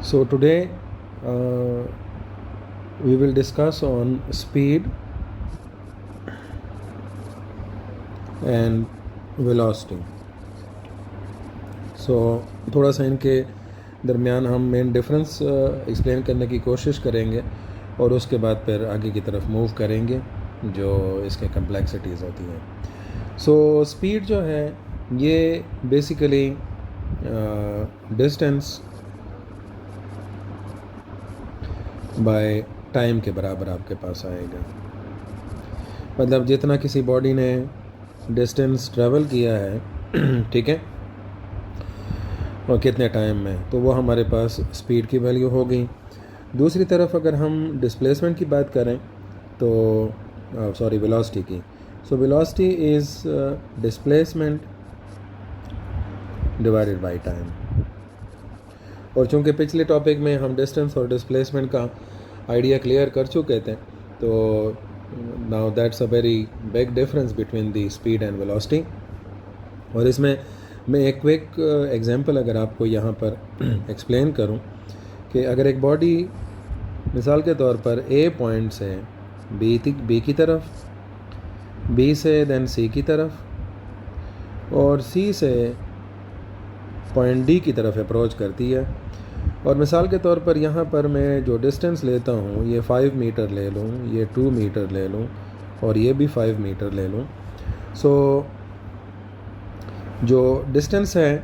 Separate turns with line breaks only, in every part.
So today we will discuss on speed and velocity. So थोड़ा सा इनके दरमियान हम मेन डिफरेंस एक्सप्लेन करने की कोशिश करेंगे और उसके बाद फिर आगे की तरफ मूव करेंगे जो इसके कम्प्लेक्सिटीज़ होती हैं. सो स्पीड जो है ये बेसिकली डिस्टेंस बाय टाइम के बराबर आपके पास आएगा. मतलब जितना किसी बॉडी ने डिस्टेंस ट्रैवल किया है ठीक है, और कितने टाइम में, तो वो हमारे पास स्पीड की वैल्यू हो गई. दूसरी तरफ अगर हम डिस्प्लेसमेंट की बात करें तो सॉरी वेलोसिटी की. So velocity is displacement divided by time. और चूँकि पिछले टॉपिक में हम डिस्टेंस और डिस्प्लेसमेंट का आइडिया क्लियर कर चुके थे, तो now that's a very big difference between the speed and velocity. और इसमें मैं एक क्विक एग्जांपल अगर आपको यहाँ पर एक्सप्लेन करूँ कि अगर एक बॉडी मिसाल के तौर पर ए पॉइंट से बी की तरफ, बी से देन सी की तरफ और सी से पॉइंट डी की तरफ अप्रोच करती है, और मिसाल के तौर पर यहाँ पर मैं जो डिस्टेंस लेता हूँ ये 5 मीटर ले लूँ, ये 2 मीटर ले लूँ और ये भी 5 मीटर ले लूँ. सो जो डिस्टेंस है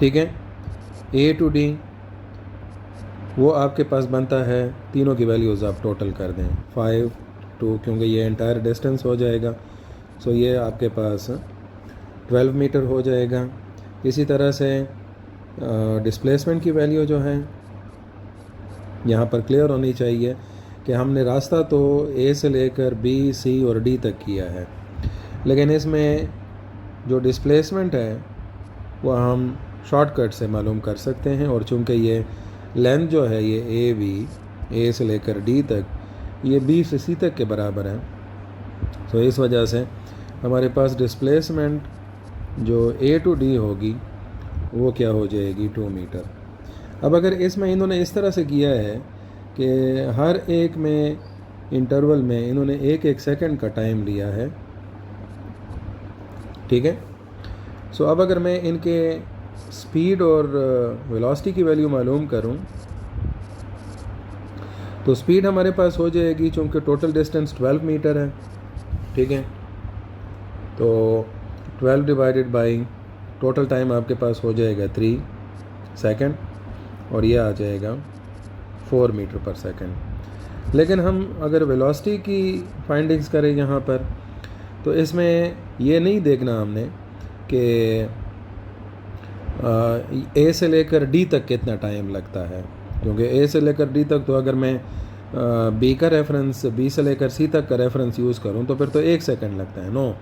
ठीक है ए टू डी, वो आपके पास बनता है, तीनों की वैल्यूज़ आप टोटल कर दें 5 2, क्योंकि ये एंटायर डिस्टेंस हो जाएगा. सो ये आपके पास 12 मीटर हो जाएगा. इसी तरह से डिस्प्लेसमेंट की वैल्यू जो है यहाँ पर क्लियर होनी चाहिए कि हमने रास्ता तो ए से लेकर बी सी और डी तक किया है, लेकिन इसमें जो डिस्प्लेसमेंट है वो हम शॉर्टकट से मालूम कर सकते हैं. और चूंकि ये लेंथ जो है ये ए बी, ए से लेकर डी तक, ये बी से सी तक के बराबर है. तो इस वजह से हमारे पास डिस्प्लेसमेंट जो ए टू डी होगी वो क्या हो जाएगी 2 मीटर. अब अगर इसमें इन्होंने इस तरह से किया है कि हर एक में इंटरवल में इन्होंने एक एक सेकंड का टाइम लिया है, ठीक है. सो अब अगर मैं इनके स्पीड और वेलोसिटी की वैल्यू मालूम करूं तो स्पीड हमारे पास हो जाएगी, चूँकि टोटल डिस्टेंस 12 मीटर है, ठीक है. तो 12 डिवाइडेड बाई टोटल टाइम आपके पास हो जाएगा 3 सेकंड और ये आ जाएगा 4 मीटर पर सेकंड. लेकिन हम अगर वेलोसिटी की फाइंडिंग्स करें यहाँ पर, तो इसमें ये नहीं देखना हमने कि ए से लेकर डी तक कितना टाइम लगता है, क्योंकि ए से लेकर डी तक तो अगर मैं बी का रेफरेंस, बी से लेकर सी तक का रेफरेंस यूज़ करूं तो फिर तो 1 सेकंड लगता है. नो,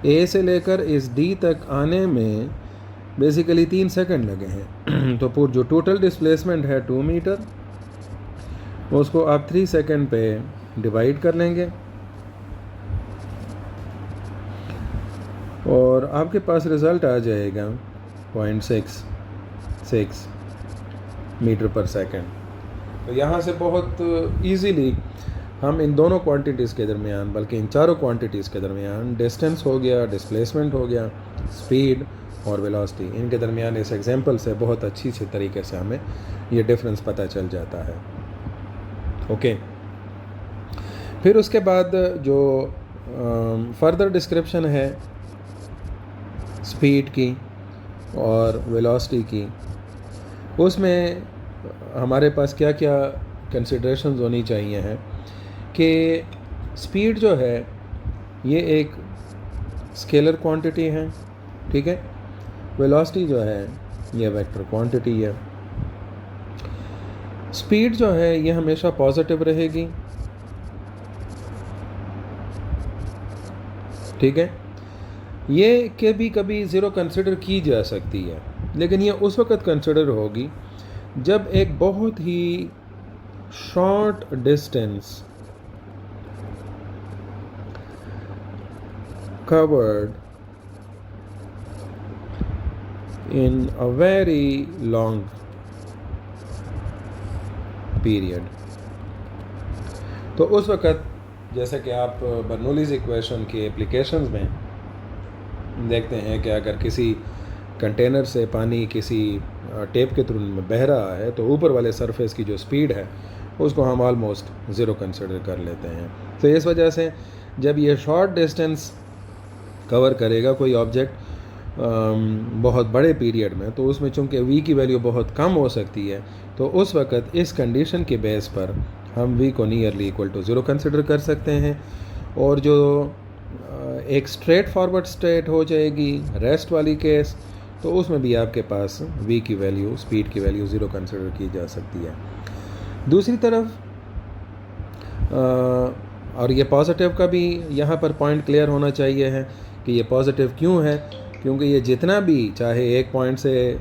ए से लेकर इस डी तक आने में बेसिकली 3 सेकंड लगे हैं. तो पूरा जो टोटल डिस्प्लेसमेंट है 2 मीटर, उसको आप 3 सेकंड पे डिवाइड कर लेंगे और आपके पास रिज़ल्ट आ जाएगा 0.66 मीटर पर सेकंड. तो यहाँ से बहुत इजीली हम इन दोनों क्वांटिटीज़ के दरमियान, बल्कि इन चारों क्वांटिटीज़ के दरमियान, डिस्टेंस हो गया, डिस्प्लेसमेंट हो गया, स्पीड और वेलोसिटी, इनके दरमियान इस एग्जांपल से बहुत अच्छी तरीके से हमें ये डिफरेंस पता चल जाता है. ओके. फिर उसके बाद जो फर्दर डिस्क्रिप्शन है स्पीड की और वेलोसिटी की, उसमें हमारे पास क्या क्या कंसिडरेशंस होनी चाहिए हैं कि स्पीड जो है ये एक स्केलर क्वांटिटी है, ठीक है. वेलोसिटी जो है ये वेक्टर क्वांटिटी है. स्पीड जो है ये हमेशा पॉजिटिव रहेगी, ठीक है. ये कभी ज़ीरो कंसिडर की जा सकती है, लेकिन ये उस वक्त कंसिडर होगी जब एक बहुत ही short distance covered in a very long period. तो उस वक़्त जैसे कि आप बर्नौलीज़ इक्वेशन के एप्लीकेशंस में देखते हैं कि अगर किसी कंटेनर से पानी किसी टेप के थ्रू में बह रहा है तो ऊपर वाले सरफेस की जो स्पीड है उसको हम ऑलमोस्ट ज़ीरो कंसिडर कर लेते हैं। तो इस वजह से जब ये शॉर्ट डिस्टेंस कवर करेगा कोई ऑब्जेक्ट बहुत बड़े पीरियड में, तो उसमें चूँकि v की वैल्यू बहुत कम हो सकती है, तो उस वक़्त इस कंडीशन के बेस पर हम v को nearly equal to zero consider कर सकते हैं। और जो एक स्ट्रेट फॉरवर्ड स्टेट हो जाएगी रेस्ट वाली केस, तो उसमें भी आपके पास v की वैल्यू, स्पीड की वैल्यू ज़ीरो कंसिडर की जा सकती है। दूसरी तरफ और ये पॉजिटिव का भी यहाँ पर पॉइंट क्लियर होना चाहिए है कि ये पॉजिटिव क्यों है, क्योंकि ये जितना भी चाहे एक पॉइंट से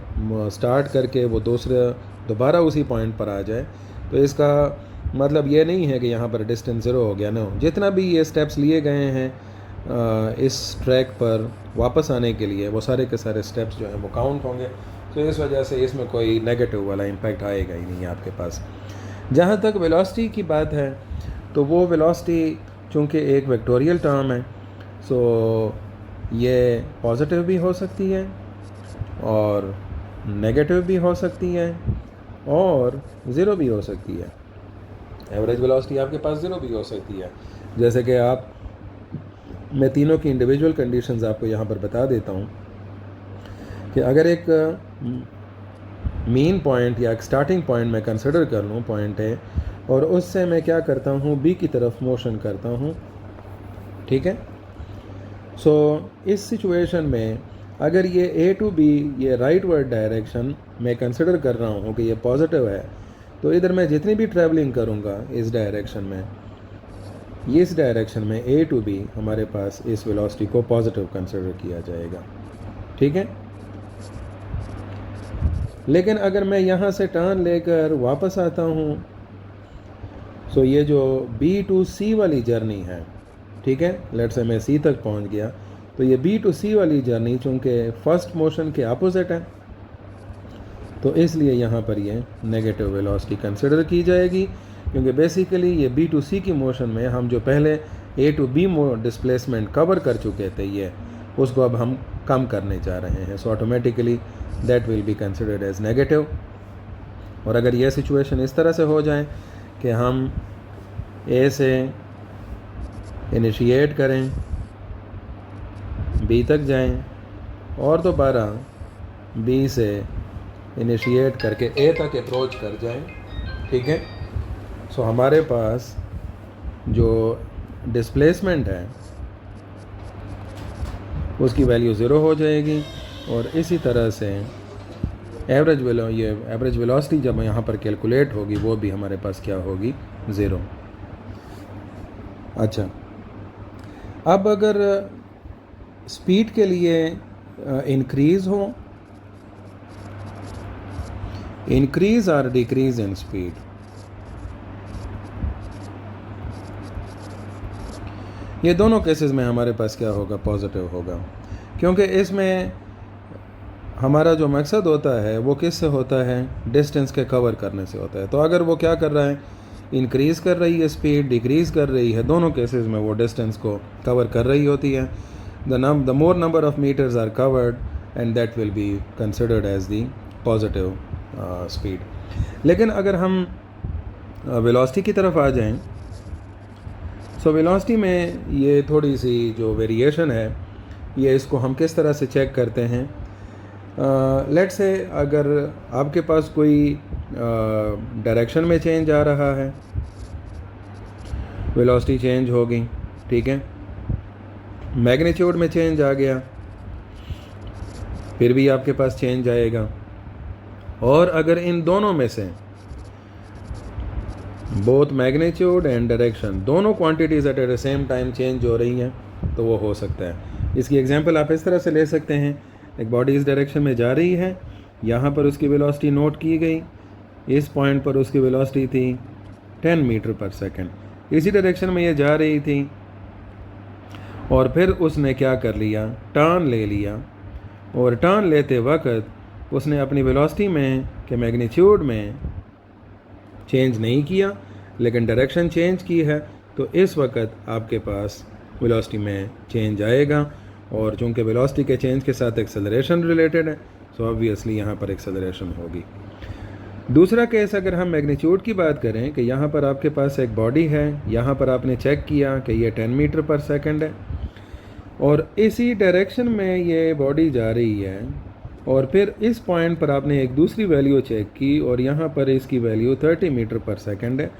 स्टार्ट करके वो दोबारा उसी पॉइंट पर आ जाए, तो इसका मतलब ये नहीं है कि यहाँ पर डिस्टेंस ज़ीरो हो गया। ना, जितना भी ये स्टेप्स लिए गए हैं इस ट्रैक पर वापस आने के लिए, वो सारे के सारे स्टेप्स जो हैं वो काउंट होंगे। तो इस वजह से इसमें कोई नेगेटिव वाला इम्पैक्ट आएगा ही नहीं आपके पास। जहाँ तक वेलोसिटी की बात है, तो वो वेलोसिटी चूँकि एक वेक्टोरियल टर्म है, सो ये पॉजिटिव भी हो सकती है और नेगेटिव भी हो सकती है और ज़ीरो भी हो सकती है। एवरेज वेलोसिटी आपके पास ज़ीरो भी हो सकती है। जैसे कि मैं तीनों की इंडिविजुअल कंडीशंस आपको यहाँ पर बता देता हूँ कि अगर एक मीन पॉइंट या एक स्टार्टिंग पॉइंट मैं कंसिडर कर लूँ, पॉइंट है, और उससे मैं क्या करता हूँ, बी की तरफ मोशन करता हूँ, ठीक है। सो इस सिचुएशन में अगर ये ए टू बी, ये राइट वर्ड डायरेक्शन मैं कंसिडर कर रहा हूँ कि ये पॉजिटिव है, तो इधर मैं जितनी भी ट्रैवलिंग करूँगा इस डायरेक्शन में, इस डायरेक्शन में ए टू बी हमारे पास इस वेलोसिटी को पॉजिटिव कंसिडर किया जाएगा, ठीक है। लेकिन अगर मैं यहाँ से टर्न लेकर वापस आता हूँ, सो ये जो बी टू सी वाली जर्नी है, ठीक है, लेट्स से मैं सी तक पहुँच गया, तो ये बी टू सी वाली जर्नी चूँकि फर्स्ट मोशन के अपोजिट है, तो इसलिए यहाँ पर ये नेगेटिव वेलोसिटी कंसिडर की जाएगी, क्योंकि बेसिकली ये बी टू सी की मोशन में हम जो पहले ए टू बी डिस्प्लेसमेंट कवर कर चुके थे, ये उसको अब हम कम करने जा रहे हैं। So automatically that will be considered as negative. और अगर ये सिचुएशन इस तरह से हो जाए कि हम ए से इनिशिएट करें, बी तक जाएं, और दोबारा बी से इनिशिएट करके ए तक अप्रोच कर जाएं, ठीक है, सो हमारे पास जो डिस्प्लेसमेंट है उसकी वैल्यू ज़ीरो हो जाएगी। और इसी तरह से एवरेज वेलोसिटी जब यहाँ पर कैलकुलेट होगी, वो भी हमारे पास क्या होगी, ज़ीरो। अच्छा, अब अगर स्पीड के लिए इंक्रीज़ हो, इंक्रीज़ और डिक्रीज़ इन स्पीड, ये दोनों केसेस में हमारे पास क्या होगा, पॉजिटिव होगा, क्योंकि इसमें हमारा जो मकसद होता है वो किससे होता है, डिस्टेंस के कवर करने से होता है। तो अगर वो क्या कर रहा है, इंक्रीज़ कर रही है स्पीड, डिक्रीज़ कर रही है, दोनों केसेस में वो डिस्टेंस को कवर कर रही होती है। The more number of meters are covered and that will be considered as the positive speed. लेकिन अगर हम वेलोसिटी की तरफ आ जाएं, सो वेलोसिटी में ये थोड़ी सी जो वेरिएशन है, ये इसको हम किस तरह से चेक करते हैं। लेट्स से अगर आपके पास कोई डायरेक्शन में चेंज आ रहा है, वेलोसिटी चेंज होगी, ठीक है, मैग्नीट्यूड में चेंज आ गया, फिर भी आपके पास चेंज आएगा। और अगर इन दोनों में से बोथ मैग्नीट्यूड एंड डायरेक्शन, दोनों quantities at the same time change हो रही हैं, तो वो हो सकता है। इसकी एग्जांपल आप इस तरह से ले सकते हैं, एक बॉडी इस डायरेक्शन में जा रही है, यहाँ पर उसकी वेलोसिटी नोट की गई, इस पॉइंट पर उसकी वेलोसिटी थी 10 मीटर पर सेकंड, इसी डायरेक्शन में ये जा रही थी, और फिर उसने क्या कर लिया, टर्न ले लिया, और टर्न लेते वक्त उसने अपनी वेलोसिटी में के मैग्नीट्यूड में चेंज नहीं किया लेकिन डायरेक्शन चेंज की है, तो इस वक्त आपके पास वेलोसिटी में चेंज आएगा। और चूँकि वेलोसिटी के चेंज के साथ एक्सेलरेशन रिलेटेड है, सो ऑब्वियसली यहाँ पर एक्सेलरेशन होगी। दूसरा केस अगर हम मैग्नीट्यूड की बात करें कि यहाँ पर आपके पास एक बॉडी है, यहाँ पर आपने चेक किया कि ये 10 मीटर पर सेकंड है और इसी डायरेक्शन में ये बॉडी जा रही है, और फिर इस पॉइंट पर आपने एक दूसरी वैल्यू चेक की और यहाँ पर इसकी वैल्यू 30 मीटर पर सेकंड है।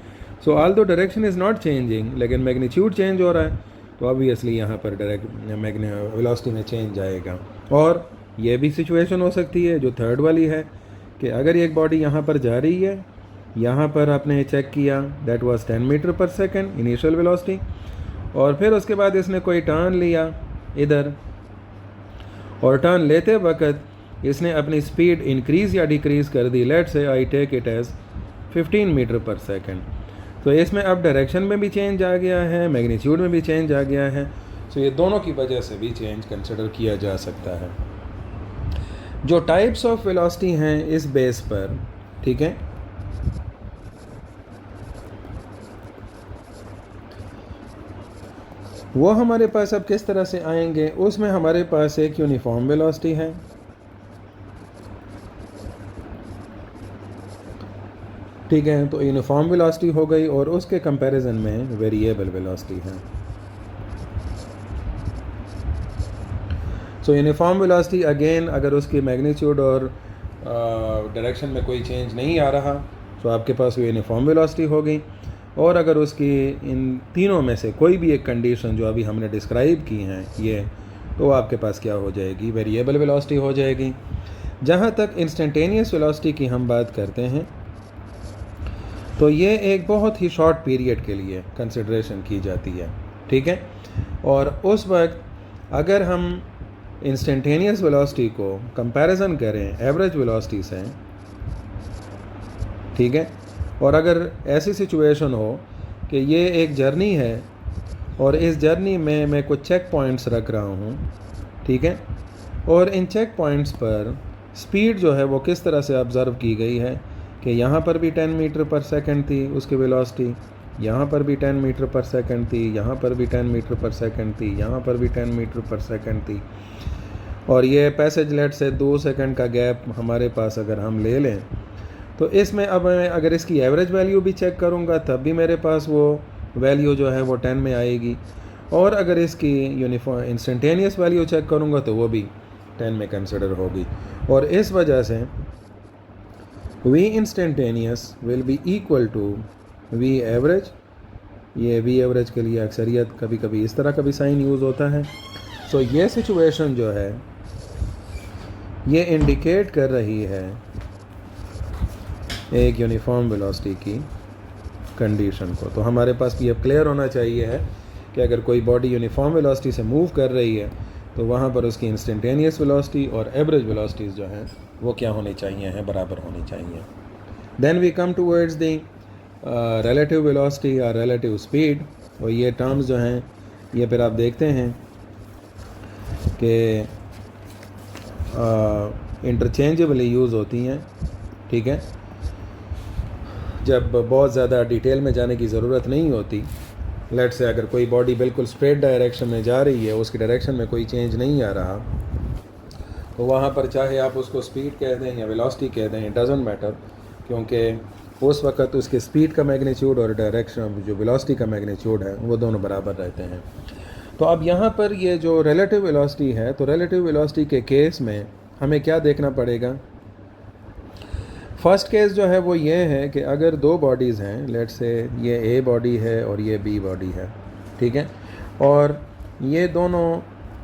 सो although direction is not changing लेकिन मैग्नीट्यूड चेंज हो रहा है, तो ऑब्वियसली यहाँ पर वेलोसिटी में चेंज आएगा। और ये भी सिचुएशन हो सकती है जो थर्ड वाली है कि अगर एक बॉडी यहाँ पर जा रही है, यहाँ पर आपने चेक किया that was 10 metre per second initial velocity, और फिर उसके बाद इसने कोई टर्न लिया इधर, और टर्न लेते वक्त इसने अपनी स्पीड इंक्रीज़ या डिक्रीज़ कर दी। Let's say I take it as 15 metre per second. तो इसमें अब डायरेक्शन में भी चेंज आ गया है, मैग्नीट्यूड में भी चेंज आ गया है। सो ये दोनों की वजह से भी चेंज कंसिडर किया जा सकता है। जो टाइप्स ऑफ वेलोसिटी हैं इस बेस पर, ठीक है, वो हमारे पास अब किस तरह से आएंगे। उसमें हमारे पास एक यूनिफॉर्म वेलोसिटी है, ठीक है, तो यूनिफॉर्म वेलोसिटी हो गई, और उसके कंपैरिजन में वेरिएबल वेलोसिटी है। सो यूनिफॉर्म वेलोसिटी अगेन अगर उसकी मैग्नीट्यूड और डायरेक्शन में कोई चेंज नहीं आ रहा तो आपके पास यूनिफॉर्म वेलोसिटी हो गई। और अगर उसकी इन तीनों में से कोई भी एक कंडीशन जो अभी हमने डिस्क्राइब की हैं ये, तो आपके पास क्या हो जाएगी, वेरिएबल वेलोसिटी हो जाएगी। जहाँ तक इंस्टेंटेनियस वेलोसिटी की हम बात करते हैं तो ये एक बहुत ही शॉर्ट पीरियड के लिए कंसिडरेशन की जाती है, ठीक है। और उस वक्त अगर हम इंस्टेंटेनियस वेलोसिटी को कंपैरिजन करें एवरेज वेलोसिटी से, ठीक है, और अगर ऐसी सिचुएशन हो कि ये एक जर्नी है और इस जर्नी में मैं कुछ चेक पॉइंट्स रख रहा हूँ, ठीक है, और इन चेक पॉइंट्स पर स्पीड जो है वो किस तरह से ऑब्ज़र्व की गई है कि यहाँ पर भी 10 मीटर पर सेकंड थी उसकी वेलोसिटी, यहाँ पर भी 10 मीटर पर सेकंड थी, यहाँ पर भी 10 मीटर पर सेकंड थी, यहाँ पर भी 10 मीटर पर सेकंड थी, और ये पैसेज लेट से 2 सेकंड का गैप हमारे पास अगर हम ले लें, तो इसमें अब मैं अगर इसकी एवरेज वैल्यू भी चेक करूँगा तब भी मेरे पास वो वैल्यू जो है वो 10 में आएगी, और अगर इसकी यूनिफॉर्म इंस्टेंटेनियस वैल्यू चेक करूँगा तो वो भी 10 में कंसिडर होगी। और इस वजह से V instantaneous will be equal to V average. ये V एवरेज के लिए अक्सरियत कभी कभी इस तरह का भी साइन यूज़ होता है। सो ये सिचुएशन जो है ये इंडिकेट कर रही है एक यूनिफॉर्म वेलोसिटी की कंडीशन को। तो हमारे पास भी अब क्लियर होना चाहिए है कि अगर कोई बॉडी यूनिफॉर्म वेलोसिटी से मूव कर रही है तो वहाँ पर उसकी इंस्टेंटेनियस वेलोसिटी और एवरेज वेलोसिटीज़ जो हैं वो क्या होनी चाहिए, हैं बराबर होनी चाहिए। Then we come towards the relative velocity और रिलेटिव स्पीड, और ये टर्म्स जो हैं ये फिर आप देखते हैं कि इंटरचेंजेबली यूज़ होती हैं, ठीक है, जब बहुत ज़्यादा डिटेल में जाने की ज़रूरत नहीं होती। लेट से अगर कोई बॉडी बिल्कुल स्ट्रेट डायरेक्शन में जा रही है, उसकी डायरेक्शन में कोई चेंज नहीं आ रहा, तो वहाँ पर चाहे आप उसको स्पीड कह दें या वेलोसिटी कह दें, इट डज़ंट मैटर, क्योंकि उस वक्त उसके स्पीड का मैग्नीट्यूड और डायरेक्शन जो वेलोसिटी का मैग्नीट्यूड है वो दोनों बराबर रहते हैं। तो अब यहाँ पर ये जो रिलेटिव वेलोसिटी है, तो रिलेटिव वेलोसिटी के केस में हमें क्या देखना पड़ेगा। फर्स्ट केस जो है वो ये है कि अगर दो बॉडीज़ हैं, लेट्स से ये ए बॉडी है और ये बी बॉडी है, ठीक है, और ये दोनों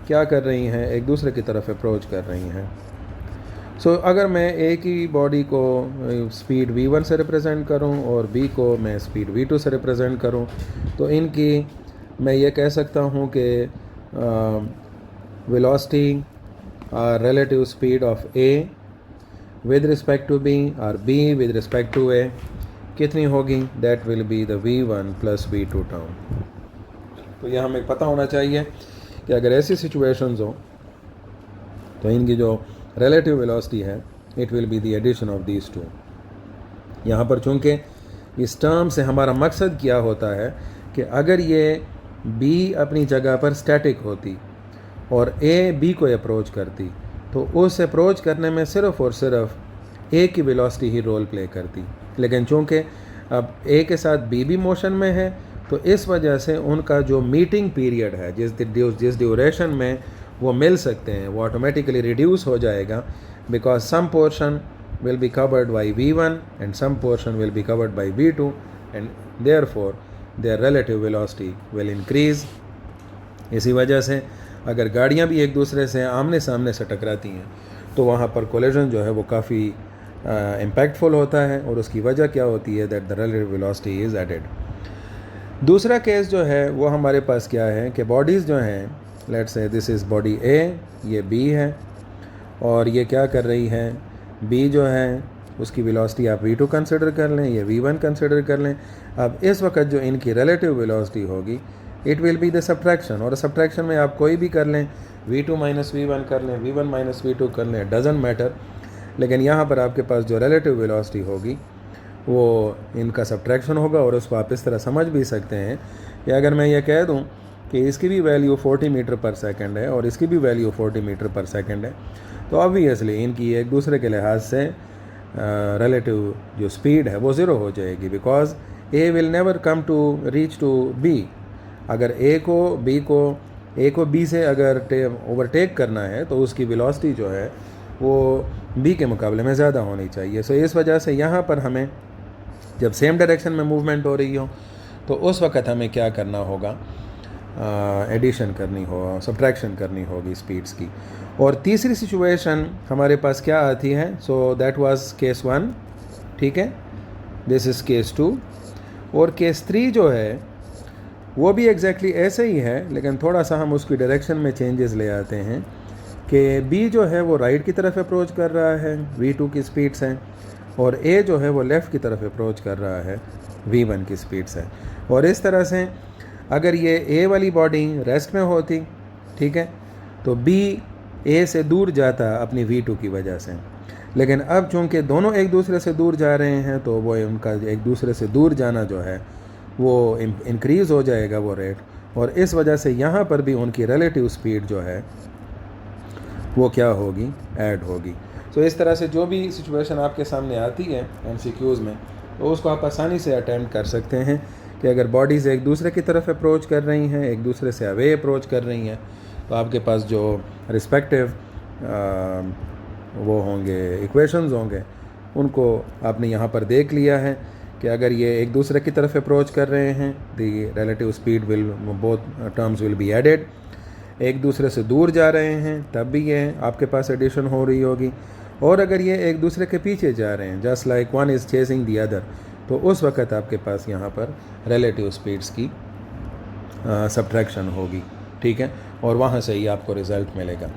क्या कर रही हैं, एक दूसरे की तरफ अप्रोच कर रही हैं। सो अगर मैं ए की बॉडी को स्पीड v1 से रिप्रेजेंट करूं और बी को मैं स्पीड v2 से रिप्रेजेंट करूं, तो इनकी मैं ये कह सकता हूं कि velocity relative speed of A with respect to B और B with respect to A कितनी होगी, that will be the V1 plus V2 term। तो यह हमें पता होना चाहिए कि अगर ऐसी सिचुएशंस हो तो इनकी जो रिलेटिव वेलोसिटी है it will be the addition of these two. यहाँ पर चूँकि इस टर्म से हमारा मकसद क्या होता है कि अगर ये बी अपनी जगह पर स्टैटिक होती और ए बी को अप्रोच करती, तो उस अप्रोच करने में सिर्फ़ और सिर्फ ए की वेलोसिटी ही रोल प्ले करती। लेकिन चूँकि अब ए के साथ बी भी मोशन में है, तो इस वजह से उनका जो मीटिंग पीरियड है, जिस ड्यूरेशन में वो मिल सकते हैं, वो ऑटोमेटिकली रिड्यूस हो जाएगा, because some portion will be covered by v1 and some portion will be covered by v2, and therefore their relative velocity will increase। इसी वजह से अगर गाड़ियाँ भी एक दूसरे से आमने सामने से टकराती हैं तो वहाँ पर कोलिजन जो है वो काफ़ी इम्पैक्टफुल होता है, और उसकी वजह क्या होती है, that the relative velocity is added. दूसरा केस जो है वो हमारे पास क्या है कि बॉडीज़ जो हैं, let's say this is body ए, ये बी है, और ये क्या कर रही है, बी जो है उसकी वेलोसिटी आप v2 कंसिडर कर लें, ये v1 कंसिडर कर लें। अब इस वक्त जो इनकी रिलेटिव वेलोसिटी होगी, it will be the subtraction, और सब्ट्रैक्शन में आप कोई भी कर लें, v2 माइनस v1 कर लें, v1 माइनस v2 कर लें, डजंट मैटर। लेकिन यहाँ पर आपके पास जो रिलेटिव वेलोसिटी होगी वो इनका सब्ट्रैक्शन होगा, और उसको आप इस तरह समझ भी सकते हैं कि अगर मैं ये कह दूँ कि इसकी भी वैल्यू 40 मीटर पर सेकंड है और इसकी भी वैल्यू 40 मीटर पर सेकंड है, तो ऑब्वियसली इनकी एक दूसरे के लिहाज से रिलेटिव जो स्पीड है वो ज़ीरो हो जाएगी, because A will never come to reach to B. अगर ए को बी से अगर ओवरटेक करना है तो उसकी वेलोसिटी जो है वो बी के मुकाबले में ज़्यादा होनी चाहिए। सो इस वजह से यहाँ पर हमें जब सेम डायरेक्शन में मूवमेंट हो रही हो तो उस वक़्त हमें क्या करना होगा, एडिशन करनी हो, सब्ट्रैक्शन करनी होगी स्पीड्स की। और तीसरी सिचुएशन हमारे पास क्या आती है, सो दैट वाज केस 1, ठीक है, दिस इज़ केस 2। और केस 3 जो है वो भी एग्जैक्टली ऐसे ही है, लेकिन थोड़ा सा हम उसकी डायरेक्शन में चेंजेस ले आते हैं कि बी जो है वो राइट की तरफ अप्रोच कर रहा है v2 की स्पीड से, और ए जो है वो लेफ़्ट की तरफ अप्रोच कर रहा है v1 की स्पीड से। और इस तरह से अगर ये ए वाली बॉडी रेस्ट में होती, ठीक है, तो बी ए से दूर जाता अपनी v2 की वजह से। लेकिन अब चूँकि दोनों एक दूसरे से दूर जा रहे हैं तो वो उनका एक दूसरे से दूर जाना जो है वो इंक्रीज़ हो जाएगा वो रेट, और इस वजह से यहाँ पर भी उनकी रिलेटिव स्पीड जो है वो क्या होगी, ऐड होगी। सो इस तरह से जो भी सिचुएशन आपके सामने आती है MCQs में, तो उसको आप आसानी से अटैम्प्ट कर सकते हैं कि अगर बॉडीज़ एक दूसरे की तरफ अप्रोच कर रही हैं, एक दूसरे से अवे अप्रोच कर रही हैं, तो आपके पास जो रिस्पेक्टिव वो होंगे इक्वेशंस होंगे, उनको आपने यहाँ पर देख लिया है कि अगर ये एक दूसरे की तरफ अप्रोच कर रहे हैं, the relative speed will, both terms will be added. एक दूसरे से दूर जा रहे हैं तब भी ये आपके पास एडिशन हो रही होगी, और अगर ये एक दूसरे के पीछे जा रहे हैं, just like one is chasing the other, तो उस वक़्त आपके पास यहाँ पर रिलेटिव स्पीड्स की सब्ट्रैक्शन होगी, ठीक है, और वहाँ से ही आपको रिज़ल्ट मिलेगा।